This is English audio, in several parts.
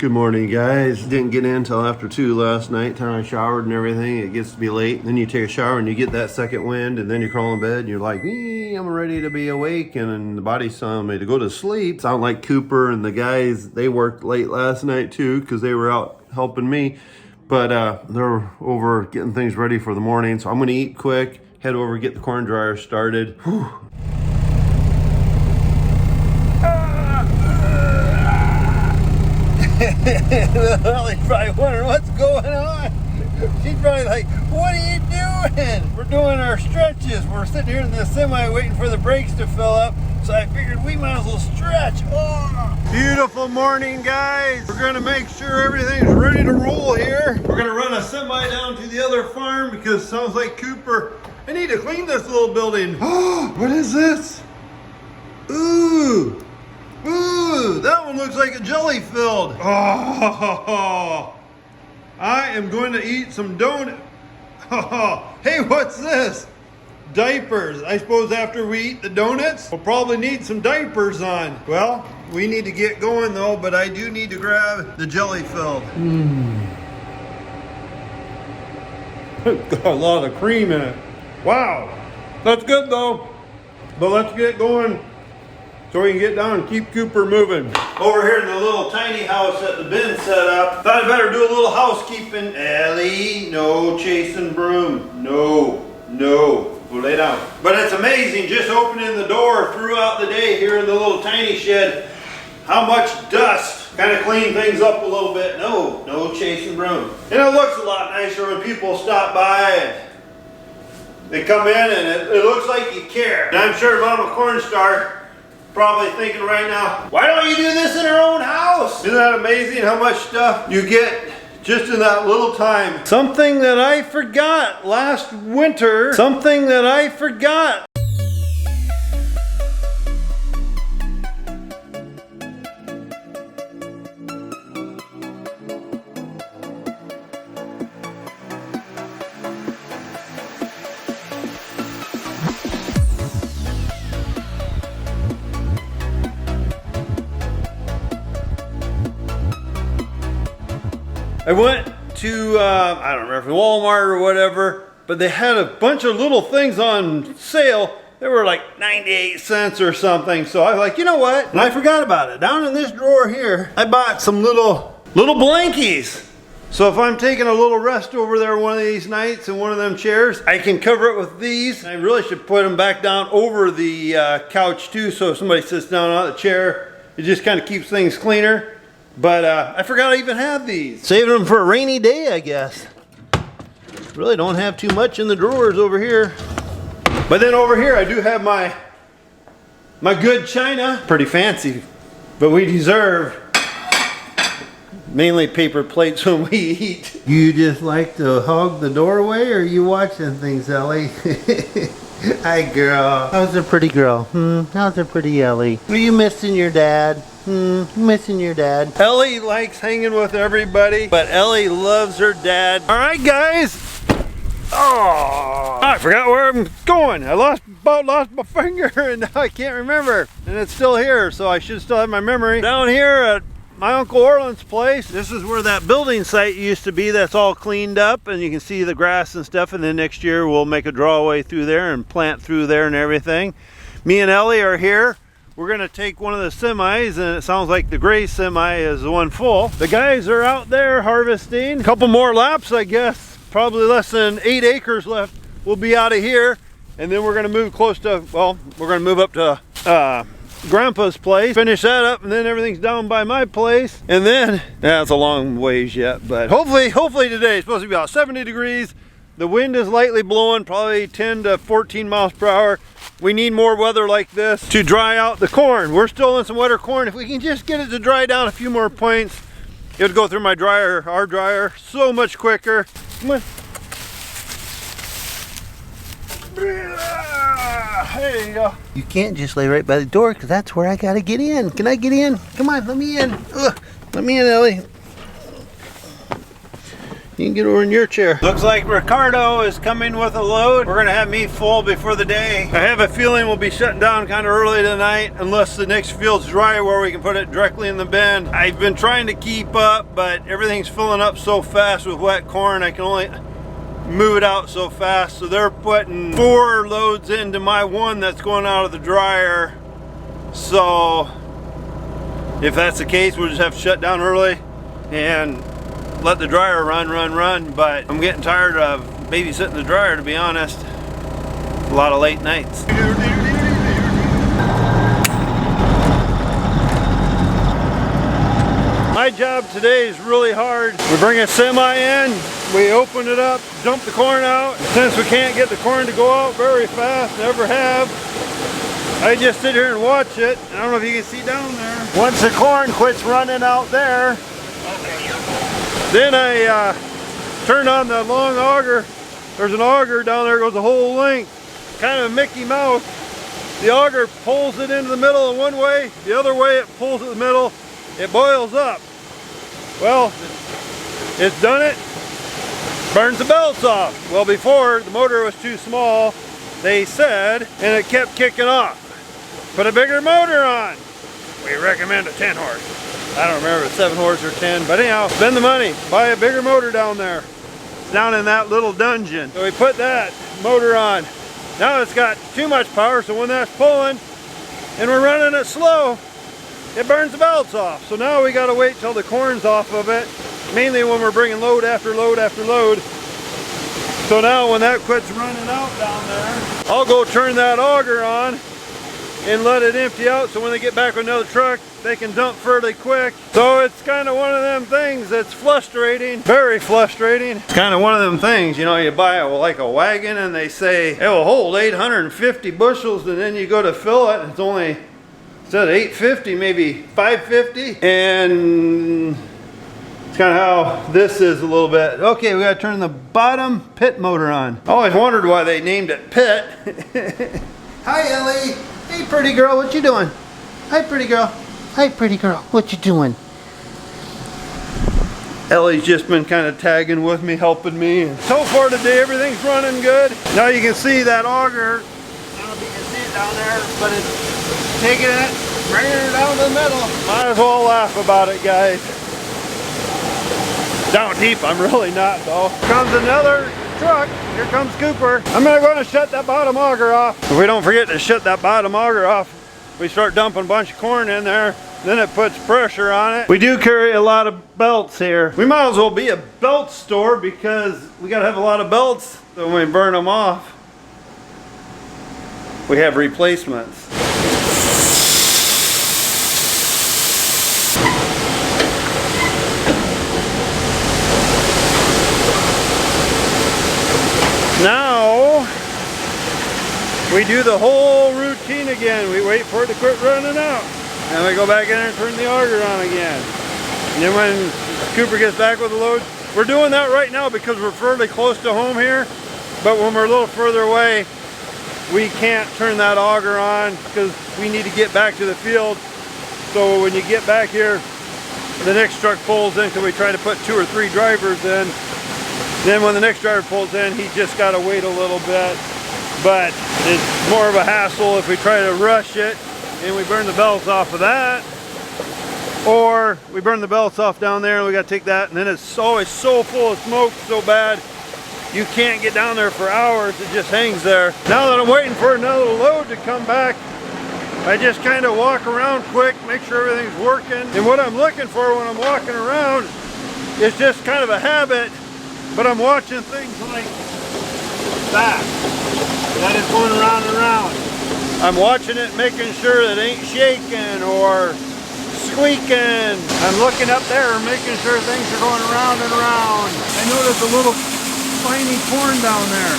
Good morning, guys. Didn't get in until after 2 last night. Time I showered and everything. It gets to be late. Then you take a shower and you get that second wind, and then you crawl in bed and you're like, I'm ready to be awake, and the body's telling me to go to sleep. Sound like Cooper and the guys, they worked late last night too because they were out helping me. But they're over getting things ready for the morning. So I'm going to eat quick, head over, get the corn dryer started. Whew. Ellie's probably wondering what's going on. She's probably like, what are you doing? We're doing our stretches. We're sitting here in the semi waiting for the brakes to fill up. So I figured we might as well stretch. Oh, beautiful morning, guys. We're gonna make sure everything's ready to roll here. We're gonna run a semi down to the other farm because it sounds like Cooper, I need to clean this little building. Oh, what is this? Ooh. Ooh, that one looks like a jelly filled. Oh, I am going to eat some donut. Oh, hey, what's this? Diapers. I suppose after we eat the donuts, we'll probably need some diapers on. Well, we need to get going though, but I do need to grab the jelly filled. Got a lot of cream in it. Wow, that's good though. But let's get going, so we can get down and keep Cooper moving. Over here in the little tiny house that the bin set up, thought I'd better do a little housekeeping. Ellie, no chasing broom. No. We'll lay down. But it's amazing just opening the door throughout the day here in the little tiny shed, how much dust. Kind of clean things up a little bit. No chasing broom. And it looks a lot nicer when people stop by and they come in and it looks like you care. And I'm sure Mama Cornstar probably thinking right now, why don't you do this in our own house? Isn't that amazing how much stuff you get just in that little time? Something that I forgot last winter. Something that I forgot. I went to, I don't remember, Walmart or whatever, but they had a bunch of little things on sale. They were like 98 cents or something. So I was like, you know what? And I forgot about it. Down in this drawer here, I bought some little blankies. So if I'm taking a little rest over there one of these nights in one of them chairs, I can cover it with these. I really should put them back down over the couch too, so if somebody sits down on the chair, it just kind of keeps things cleaner. But I forgot I even had these. Saving them for a rainy day, I guess. Really don't have too much in the drawers over here. But then over here I do have my good china. Pretty fancy, but we deserve mainly paper plates when we eat. You just like to hog the doorway, or are you watching things, Ellie? Hi, girl. How's a pretty girl? How's a pretty Ellie? Are you missing your dad? Missing your dad. Ellie likes hanging with everybody, but Ellie loves her dad. All right, guys. Oh, I forgot where I'm going. I about lost my finger, and now I can't remember. And it's still here, so I should still have my memory. Down here at my Uncle Orland's place, this is where that building site used to be. That's all cleaned up, and you can see the grass and stuff. And then next year we'll make a drawway through there and plant through there and everything. Me and Ellie are here. We're gonna take one of the semis, and it sounds like the gray semi is the one full. The guys are out there harvesting. A couple more laps, I guess. Probably less than 8 acres left. We'll be out of here, and then we're gonna move close to, well, we're gonna move up to Grandpa's place, finish that up, and then everything's down by my place. And then, it's a long ways yet, but hopefully today it's supposed to be about 70 degrees. The wind is lightly blowing, probably 10 to 14 miles per hour. We need more weather like this to dry out the corn. We're still in some wetter corn. If we can just get it to dry down a few more points, it would go through my dryer, our dryer, so much quicker. Come on. There you go. You can't just lay right by the door, because that's where I gotta get in. Can I get in? Come on, let me in. Let me in, Ellie. You can get over in your chair. Looks like Ricardo is coming with a load. We're gonna have me full before the day. I have a feeling we'll be shutting down kind of early tonight unless the next field's dry where we can put it directly in the bin. I've been trying to keep up, but everything's filling up so fast with wet corn. I can only move it out so fast. So they're putting 4 loads into my one that's going out of the dryer. So if that's the case, we'll just have to shut down early and let the dryer run. But I'm getting tired of babysitting the dryer, to be honest. A lot of late nights. My job today is really hard. We bring a semi in, we open it up, dump the corn out. Since we can't get the corn to go out very fast, never have, I just sit here and watch it. I don't know if you can see down there. Once the corn quits running out there, then I turn on the long auger. There's an auger down there, goes the whole length. Kind of a Mickey Mouse. The auger pulls it into the middle in one way, the other way it pulls it in the middle, it boils up. Well, it's done it, burns the belts off. Well, before, the motor was too small, they said, and it kept kicking off. Put a bigger motor on. We recommend a 10 horse. I don't remember if it's 7 horse or 10, but anyhow, spend the money, buy a bigger motor down there. It's down in that little dungeon. So we put that motor on. Now it's got too much power, so when that's pulling and we're running it slow, it burns the belts off. So now we gotta wait till the corn's off of it, mainly when we're bringing load after load after load. So now when that quits running out down there, I'll go turn that auger on and let it empty out, so when they get back with another truck, they can dump fairly quick. So it's kind of one of them things that's frustrating, very frustrating. It's kind of one of them things, you know, you buy like a wagon and they say it will hold 850 bushels, and then you go to fill it and it's only, instead of 850, maybe 550. And it's kind of how this is a little bit. Okay, we got to turn the bottom pit motor on. I always wondered why they named it pit. Hi, Ellie. Hey, pretty girl, what you doing? Hi, pretty girl. Hi, pretty girl, what you doing? Ellie's just been kind of tagging with me, helping me. And so far today, everything's running good. Now you can see that auger. I don't know if you can see it down there, but it's taking it, bringing it down to the middle. Might as well laugh about it, guys. Down deep, I'm really not, though. Here comes another truck. Here comes Cooper. I'm gonna go and shut that bottom auger off. If we don't forget to shut that bottom auger off, we start dumping a bunch of corn in there, then it puts pressure on it. We do carry a lot of belts here. We might as well be a belt store because we gotta have a lot of belts, so when we burn them off, we have replacements. Now, we do the whole routine again. We wait for it to quit running out. Then we go back in there and turn the auger on again. And then when Cooper gets back with the load, we're doing that right now because we're fairly close to home here. But when we're a little further away, we can't turn that auger on because we need to get back to the field. So when you get back here, the next truck pulls in because we try to put 2 or 3 drivers in. Then when the next driver pulls in, he just got to wait a little bit. But it's more of a hassle if we try to rush it and we burn the belts off of that. Or we burn the belts off down there and we got to take that, and then it's always so full of smoke, so bad, you can't get down there for hours. It just hangs there. Now that I'm waiting for another load to come back, I just kind of walk around quick, make sure everything's working. And what I'm looking for when I'm walking around is just kind of a habit. But I'm watching things like that is going around and around. I'm watching it, making sure that it ain't shaking or squeaking. I'm looking up there, making sure things are going around and around. I noticed a little tiny corn down there.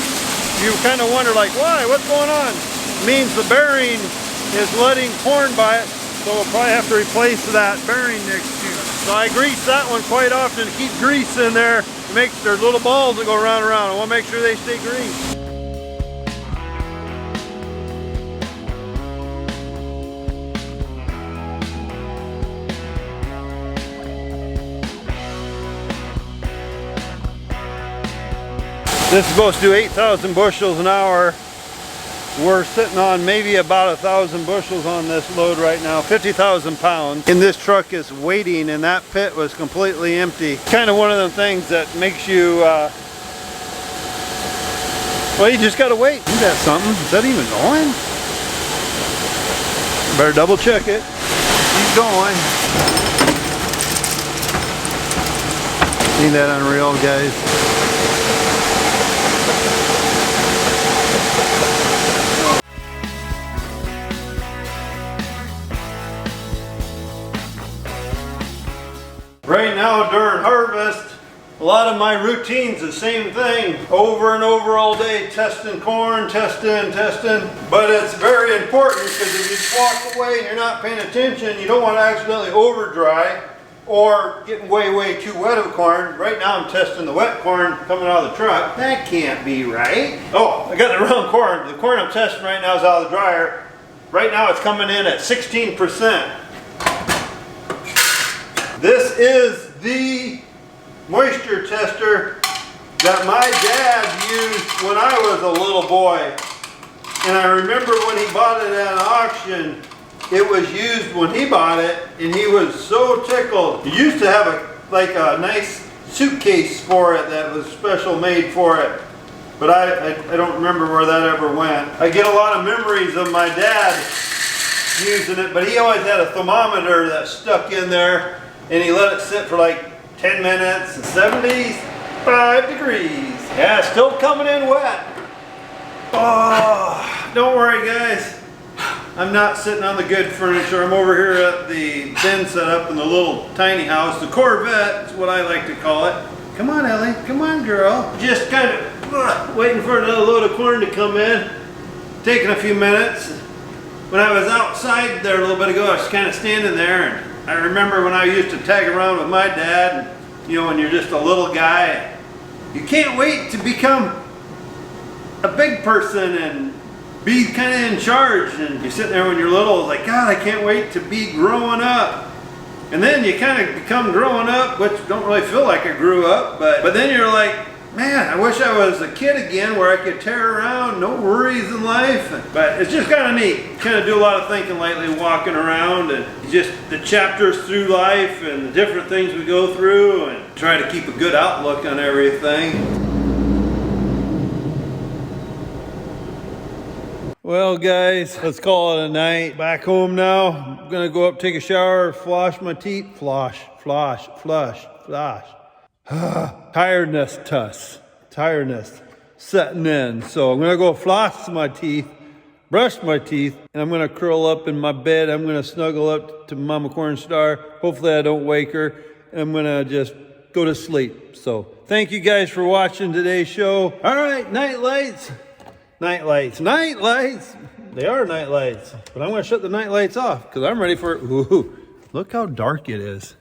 You kind of wonder, like, why? What's going on? It means the bearing is letting corn by it, so we'll probably have to replace that bearing next year. So I grease that one quite often to keep grease in there. There's little balls that go around and around. I want to make sure they stay greased. This is supposed to do 8,000 bushels an hour. We're sitting on maybe about 1,000 bushels on this load right now, 50,000 pounds. And this truck is waiting, and that pit was completely empty. Kind of one of the things that makes you, well, you just gotta wait. Is that something? Is that even going? Better double check it. Keep going. Ain't that unreal, guys? Right now during harvest, a lot of my routine's the same thing. Over and over all day, testing corn, testing. But it's very important because if you just walk away and you're not paying attention, you don't want to accidentally over dry or getting way too wet of corn. Right now I'm testing the wet corn coming out of the truck. That can't be right. Oh, I got the wrong corn. The corn I'm testing right now is out of the dryer. Right now it's coming in at 16%. This is the moisture tester that my dad used when I was a little boy. And I remember when he bought it at an auction, it was used when he bought it, and he was so tickled. He used to have a nice suitcase for it that was special made for it. But I don't remember where that ever went. I get a lot of memories of my dad using it, but he always had a thermometer that stuck in there. And he let it sit for like 10 minutes, 75 degrees. Yeah, still coming in wet. Oh, don't worry guys. I'm not sitting on the good furniture. I'm over here at the bin setup in the little tiny house. The Corvette is what I like to call it. Come on, Ellie. Come on, girl. Just kind of waiting for another load of corn to come in. Taking a few minutes. When I was outside there a little bit ago, I was kind of standing there, and I remember when I used to tag around with my dad, and, you know, when you're just a little guy, you can't wait to become a big person and be kind of in charge. And you're sitting there when you're little, it's like, God, I can't wait to be growing up. And then you kind of become growing up, which don't really feel like I grew up, but then you're like, man, I wish I was a kid again where I could tear around, no worries in life. But it's just kind of neat. Kind of do a lot of thinking lately, walking around, and just the chapters through life and the different things we go through, and try to keep a good outlook on everything. Well guys, let's call it a night. Back home now. I'm gonna go up, take a shower, floss my teeth. Flush. Tiredness setting in. So I'm gonna go floss my teeth, brush my teeth, and I'm gonna curl up in my bed. I'm gonna snuggle up to Mama Cornstar. Hopefully I don't wake her. And I'm gonna just go to sleep. So thank you guys for watching today's show. All right, night lights. They are night lights, but I'm gonna shut the night lights off because I'm ready for, ooh, look how dark it is.